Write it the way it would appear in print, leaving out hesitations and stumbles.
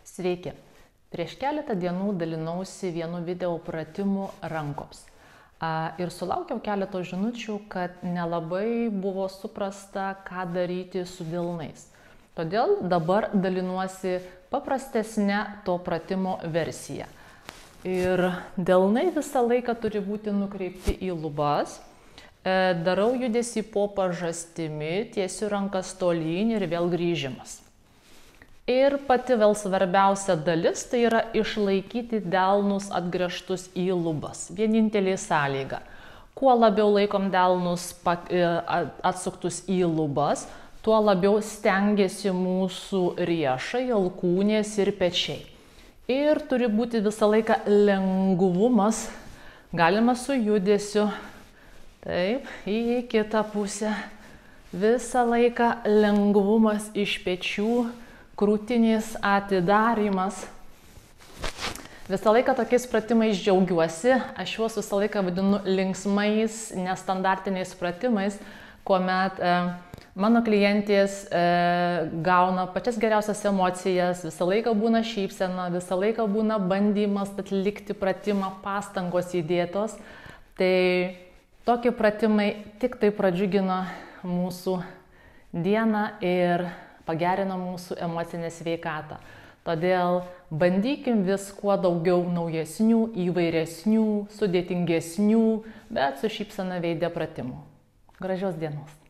Sveiki! Prieš keletą dienų dalinausi vienu video pratimu rankoms. Ir sulaukiau keleto žinučių, kad nelabai buvo suprasta, ką daryti su delnais. Todėl dabar dalinuosi paprastesnė to pratimo versija. Ir delnai visą laiką turi būti nukreipti į lubas. Darau judesį po pažastimi, tiesiu rankas tolyn ir vėl grįžimas. Ir pati vėl svarbiausia dalis tai yra išlaikyti delnus atgręžtus į lubas. Vienintelė sąlyga. Kuo labiau laikom delnus atsuktus į lubas, tuo labiau stengiasi mūsų riešai, alkūnės ir pečiai. Ir turi būti visą laiką lengvumas, galima su judesiu, taip, į kitą pusę. Visą laiką lengvumas iš pečių, krūtinės atidarimas. Visą laiką tokiais pratimais džiaugiuosi, aš juos visą laiką vadinu linksmais, nestandartiniais pratimais, kuomet mano klientės gauna pačias geriausias emocijas, visą laiką būna šypsena, visą laiką būna bandymas atlikti pratimą, pastangos įdėtos. Tai tokie pratimai tik tai pradžiugina mūsų dieną ir pagerina mūsų emocinę sveikatą. Todėl bandykim vis kuo daugiau naujesnių, įvairesnių, sudėtingesnių, bet su šypsena veide pratimų. Gražios dienos!